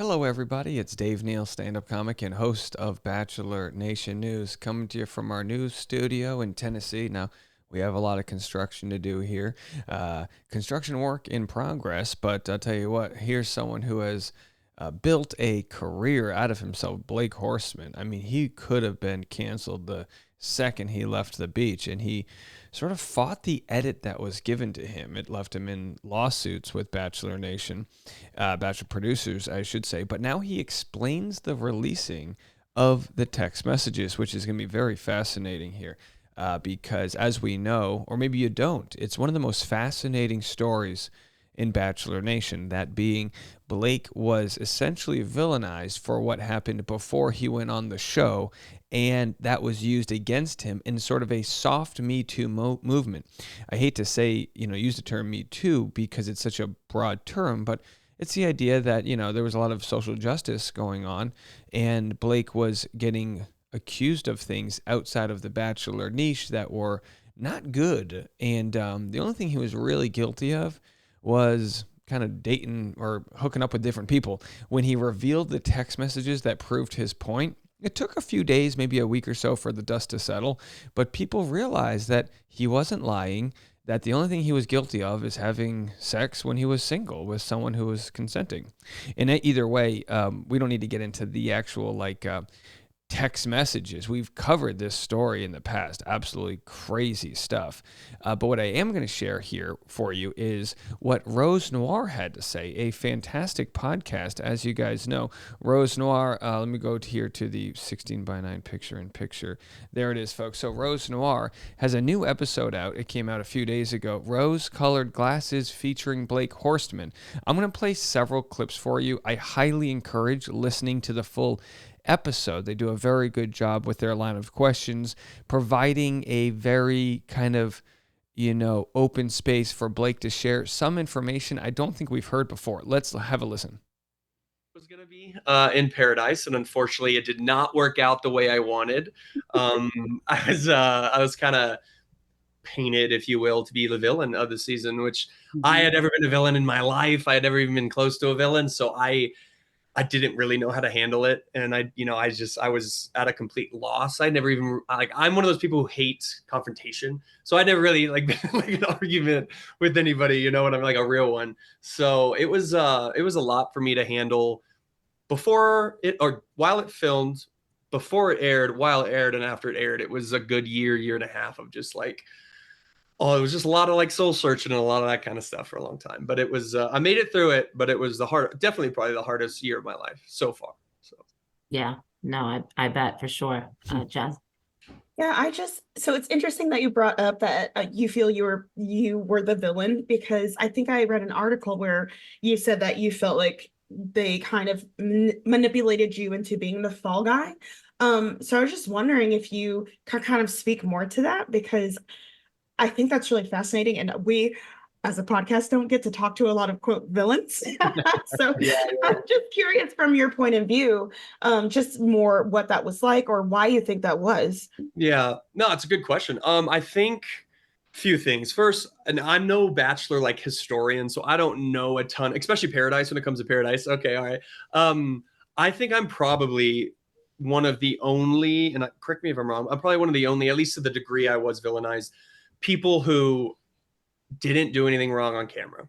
Hello, everybody. It's Dave Neal, stand-up comic and host of Bachelor Nation News, coming to you from our news studio in Tennessee. Now, we have a lot of construction to do here. Construction work in progress, but I'll tell you what, here's someone who has built a career out of himself, Blake Horstmann. I mean, he could have been canceled the second he left the beach, and he sort of fought the edit that was given to him. It left him in lawsuits with Bachelor Nation, Bachelor producers, I should say. But now he explains the releasing of the text messages, which is going to be very fascinating here. Because as we know, or maybe you don't, it's one of the most fascinating stories in Bachelor Nation, that being Blake was essentially villainized for what happened before he went on the show, and that was used against him in sort of a soft Me Too movement. I hate to say, use the term Me Too because it's such a broad term, but it's the idea that, there was a lot of social justice going on, and Blake was getting accused of things outside of the Bachelor niche that were not good. And the only thing he was really guilty of was kind of dating or hooking up with different people. When he revealed the text messages that proved his point, it took a few days, maybe a week or so, for the dust to settle, but people realized that he wasn't lying, that the only thing he was guilty of is having sex when he was single with someone who was consenting. And either way, we don't need to get into the actual text messages. We've covered this story in the past. Absolutely crazy stuff. But what I am going to share here for you is what Rose Noir had to say. A fantastic podcast, as you guys know. Rose Noir, let me go here to the 16:9 picture-in-picture. There it is, folks. So Rose Noir has a new episode out. It came out a few days ago. Rose-Colored Glasses, featuring Blake Horstmann. I'm going to play several clips for you. I highly encourage listening to the full episode. They do a very good job with their line of questions, providing a very kind of, open space for Blake to share some information I don't think we've heard before. Let's have a listen. Was going to be in Paradise, and unfortunately it did not work out the way I wanted. I was kind of painted, if you will, to be the villain of the season, which I had never been a villain in my life. I had never even been close to a villain, so I didn't really know how to handle it. And I was at a complete loss. I never even, I'm one of those people who hate confrontation. So I never really been an argument with anybody, when I'm a real one. So it was a lot for me to handle before it, or while it filmed, before it aired, while it aired, and after it aired. It was a good year and a half of just it was just a lot of soul searching and a lot of that kind of stuff for a long time. But it was, I made it through it, but it was definitely probably the hardest year of my life so far. So, yeah, no, I bet for sure. Jess? Yeah, so it's interesting that you brought up that you feel you were the villain, because I think I read an article where you said that you felt like they kind of manipulated you into being the fall guy. So I was just wondering if you could kind of speak more to that, because I think that's really fascinating. And we, as a podcast, don't get to talk to a lot of quote villains. So I'm just curious from your point of view, just more what that was like or why you think that was. Yeah, no, it's a good question. I think a few things. First, and I'm no Bachelor historian, so I don't know a ton, especially Paradise when it comes to Paradise. Okay, all right. I think I'm probably one of the only, and correct me if I'm wrong, I'm probably one of the only, at least to the degree I was villainized, people who didn't do anything wrong on camera.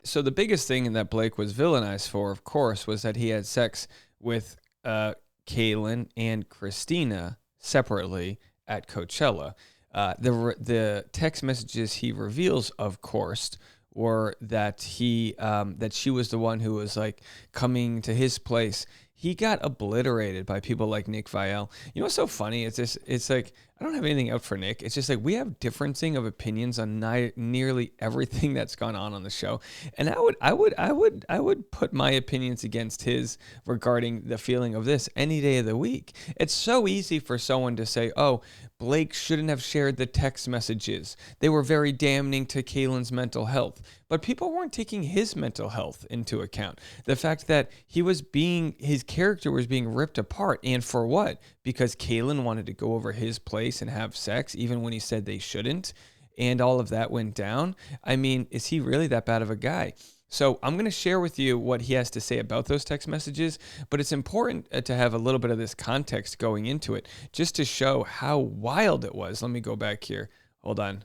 So the biggest thing that Blake was villainized for, of course, was that he had sex with Kaylin and Christina separately at Coachella. The text messages he reveals, of course, were that that she was the one who was coming to his place. He got obliterated by people like Nick Viall. You know what's so funny? It's I don't have anything out for Nick. It's just we have differencing of opinions on nearly everything that's gone on the show, and I would put my opinions against his regarding the feeling of this any day of the week. It's so easy for someone to say, "Oh, Blake shouldn't have shared the text messages. They were very damning to Kaylin's mental health." But people weren't taking his mental health into account. The fact that his character was being ripped apart, and for what? Because Kaylin wanted to go over his place and have sex, even when he said they shouldn't, and all of that went down. I mean, is he really that bad of a guy? So I'm going to share with you what he has to say about those text messages, but it's important to have a little bit of this context going into it just to show how wild it was. Let me go back here. Hold on.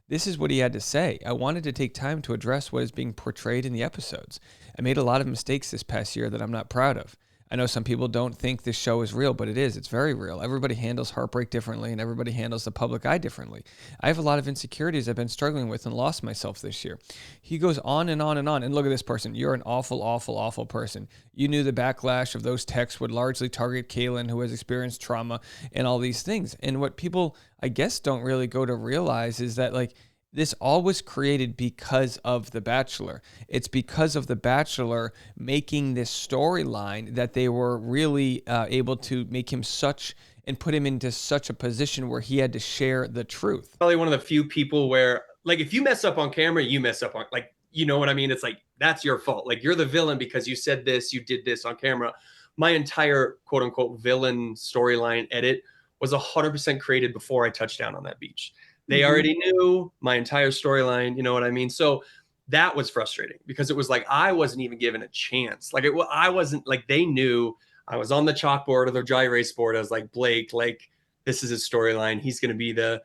This is what he had to say. I wanted to take time to address what is being portrayed in the episodes. I made a lot of mistakes this past year that I'm not proud of. I know some people don't think this show is real, but it is. It's very real. Everybody handles heartbreak differently, and everybody handles the public eye differently. I have a lot of insecurities I've been struggling with and lost myself this year. He goes on and on and on. And look at this person. You're an awful, awful, awful person. You knew the backlash of those texts would largely target Kaylin, who has experienced trauma and all these things. And what people, I guess, don't really go to realize is that, like, this all was created because of The Bachelor. It's because of The Bachelor making this storyline that they were really able to make him such and put him into such a position where he had to share the truth. Probably one of the few people where, like, if you mess up on camera, you mess up on, like, you know what I mean? It's like, that's your fault. Like, you're the villain because you said this, you did this on camera. My entire quote unquote villain storyline edit was 100% created before I touched down on that beach. They already knew my entire storyline, you know what I mean? So that was frustrating because it was like I wasn't even given a chance. Like I wasn't, like, they knew I was on the chalkboard or the dry erase board. I was like, Blake, like, this is his storyline. He's going to be the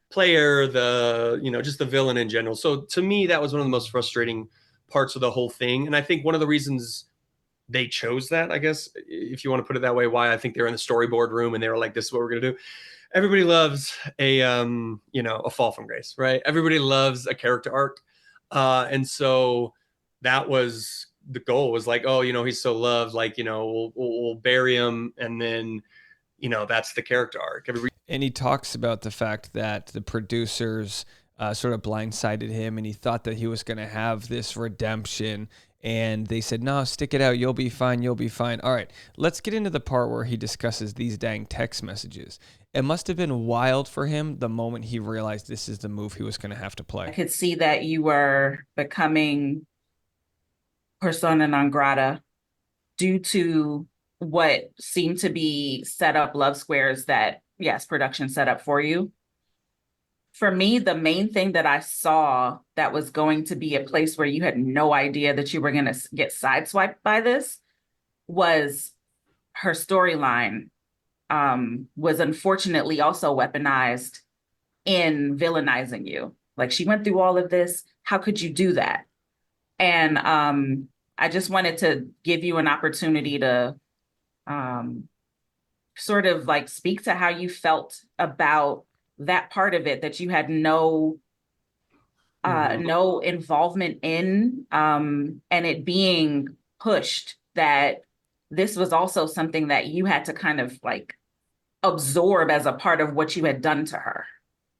player, the, you know, just the villain in general. So to me, that was one of the most frustrating parts of the whole thing. And I think one of the reasons they chose that, I guess, if you want to put it that way, why I think they're in the storyboard room and they were like, this is what we're going to do. Everybody loves a fall from grace, right? Everybody loves a character arc. And so that was the goal, was like, oh, you know, he's so loved, like, you know, we'll bury him. And then, you know, that's the character arc. And he talks about the fact that the producers sort of blindsided him and he thought that he was going to have this redemption. And they said, no, stick it out. You'll be fine. You'll be fine. All right, let's get into the part where he discusses these dang text messages. It must have been wild for him the moment he realized this is the move he was going to have to play. I could see that you were becoming persona non grata due to what seemed to be set up love squares that, yes, production set up for you. For me, the main thing that I saw that was going to be a place where you had no idea that you were going to get sideswiped by this was her storyline was unfortunately also weaponized in villainizing you. Like, she went through all of this. How could you do that? And I just wanted to give you an opportunity to sort of like speak to how you felt about that part of it that you had no involvement in, and it being pushed that this was also something that you had to kind of like absorb as a part of what you had done to her,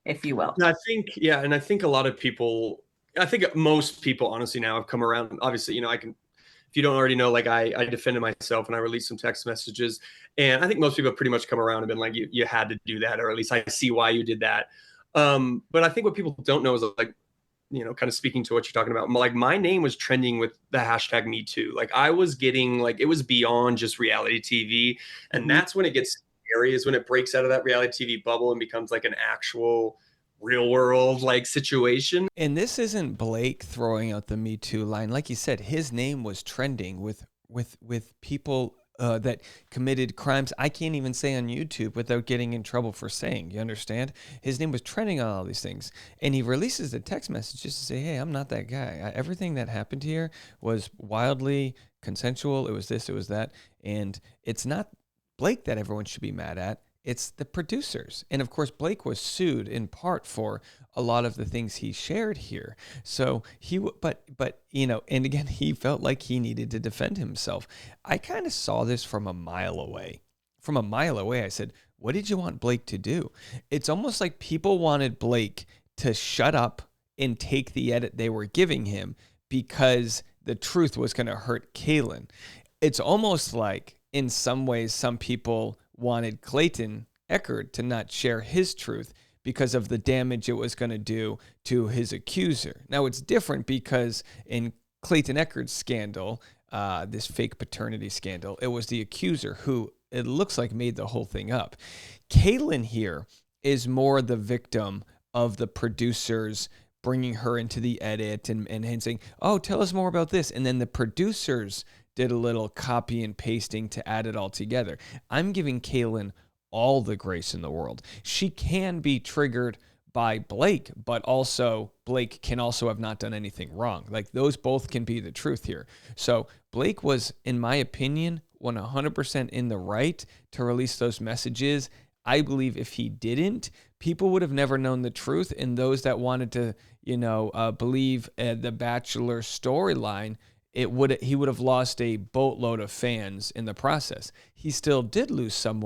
if you will. And I think a lot of people, I think most people honestly now have come around. Obviously, you know, if you don't already know, like I defended myself and I released some text messages, and I think most people have pretty much come around and been like, you had to do that, or at least I see why you did that. But I think what people don't know is, like, you know, kind of speaking to what you're talking about, like, my name was trending with the hashtag Me Too. Like, I was getting, like, it was beyond just reality TV. And that's when it gets scary, is when it breaks out of that reality TV bubble and becomes like an actual real world like situation. And this isn't Blake throwing out the Me Too line. Like you said, his name was trending with people that committed crimes I can't even say on YouTube without getting in trouble for saying. You understand? His name was trending on all these things. And he releases the text message just to say, hey, I'm not that guy. Everything that happened here was wildly consensual. It was this, it was that. And it's not Blake that everyone should be mad at. It's the producers. And of course, Blake was sued in part for a lot of the things he shared here. So but you know, and again, he felt like he needed to defend himself. I kind of saw this from a mile away. From a mile away, I said, what did you want Blake to do? It's almost like people wanted Blake to shut up and take the edit they were giving him because the truth was going to hurt Kaylin. It's almost like, in some ways, some people wanted Clayton Echard to not share his truth because of the damage it was going to do to his accuser. Now, it's different because in Clayton Echard's scandal, this fake paternity scandal, it was the accuser who, it looks like, made the whole thing up. Kaylin here is more the victim of the producers bringing her into the edit and saying, oh, tell us more about this. And then the producers did a little copy and pasting to add it all together. I'm giving Kaylin all the grace in the world. She can be triggered by Blake, but also Blake can also have not done anything wrong. Like, those both can be the truth here. So Blake was, in my opinion, 100% in the right to release those messages. I believe if he didn't, people would have never known the truth. And those that wanted to, believe the Bachelor storyline, he would have lost a boatload of fans in the process. He still did lose some,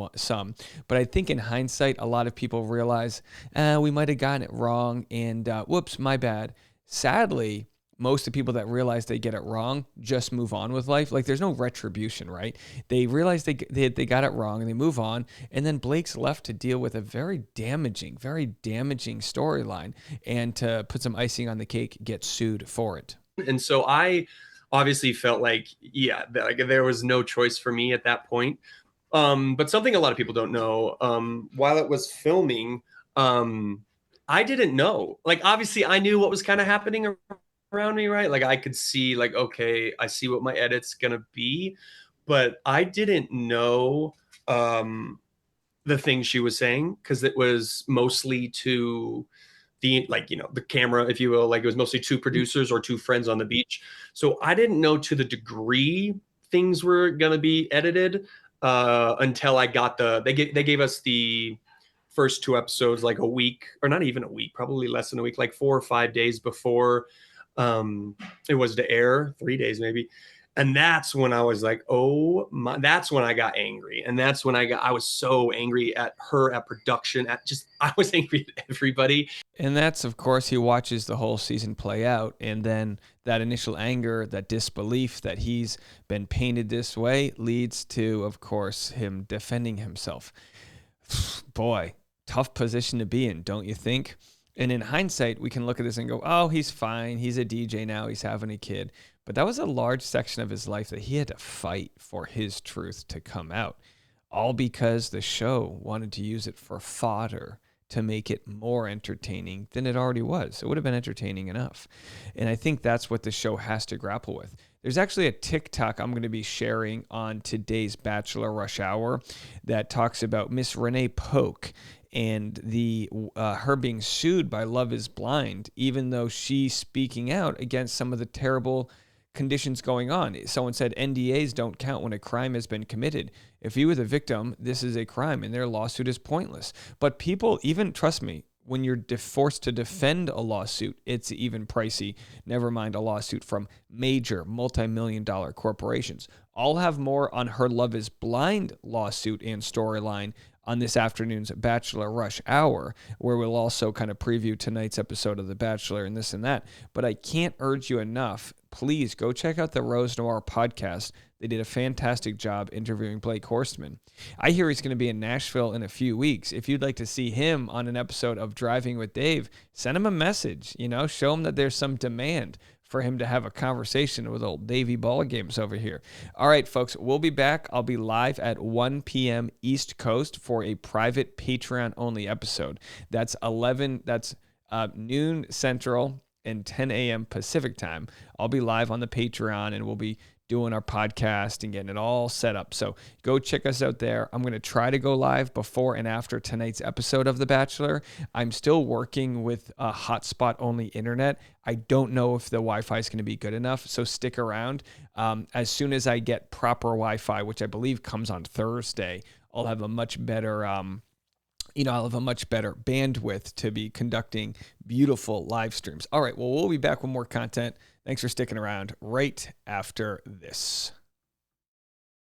but I think in hindsight, a lot of people realize, we might have gotten it wrong, and whoops, my bad. Sadly, most of the people that realize they get it wrong just move on with life. Like, there's no retribution, right? They realize they got it wrong and they move on. And then Blake's left to deal with a very damaging storyline, and to put some icing on the cake, get sued for it. And so I obviously felt like, there was no choice for me at that point. But something a lot of people don't know, while it was filming, I didn't know. Like, obviously I knew what was kind of happening around me, right? Like, I could see, like, okay, I see what my edit's gonna be, but I didn't know the things she was saying, because it was mostly to the camera, if you will. Like, it was mostly two producers or two friends on the beach. So I didn't know to the degree things were gonna be edited until I got they gave us the first two episodes like a week, or not even a week, probably less than a week, like 4 or 5 days before it was to air, 3 days maybe. And that's when I was like, oh my, that's when I got angry. And that's when I was so angry at her, at production, I was angry at everybody. And that's, of course, he watches the whole season play out. And then that initial anger, that disbelief that he's been painted this way, leads to, of course, him defending himself. Boy, tough position to be in, don't you think? And in hindsight, we can look at this and go, oh, he's fine. He's a DJ now. He's having a kid. But that was a large section of his life that he had to fight for his truth to come out, all because the show wanted to use it for fodder to make it more entertaining than it already was. It would have been entertaining enough. And I think that's what the show has to grapple with. There's actually a TikTok I'm going to be sharing on today's Bachelor Rush Hour that talks about Miss Renee Polk and her being sued by Love is Blind, even though she's speaking out against some of the terrible conditions going on. Someone said NDAs don't count when a crime has been committed. If you were the victim, this is a crime and their lawsuit is pointless. But people, even, trust me, when you're forced to defend a lawsuit, it's even pricey. Never mind a lawsuit from major multi-million-dollar corporations. I'll have more on her Love is Blind lawsuit and storyline on this afternoon's Bachelor Rush Hour, where we'll also kind of preview tonight's episode of The Bachelor and this and that. But I can't urge you enough. Please go check out the Rose Noir podcast. They did a fantastic job interviewing Blake Horstmann. I hear he's going to be in Nashville in a few weeks. If you'd like to see him on an episode of Driving with Dave, send him a message. Show him that there's some demand for him to have a conversation with old Davey Ball Games over here. All right, folks, we'll be back. I'll be live at 1 p.m. East Coast for a private Patreon-only episode. That's noon Central and 10 a.m. Pacific time. I'll be live on the Patreon, and we'll be doing our podcast and getting it all set up. So go check us out there. I'm going to try to go live before and after tonight's episode of The Bachelor. I'm still working with a hotspot-only internet. I don't know if the Wi-Fi is going to be good enough, so stick around. As soon as I get proper Wi-Fi, which I believe comes on Thursday, I'll have a much better bandwidth to be conducting beautiful live streams. All right, well, we'll be back with more content. Thanks for sticking around right after this.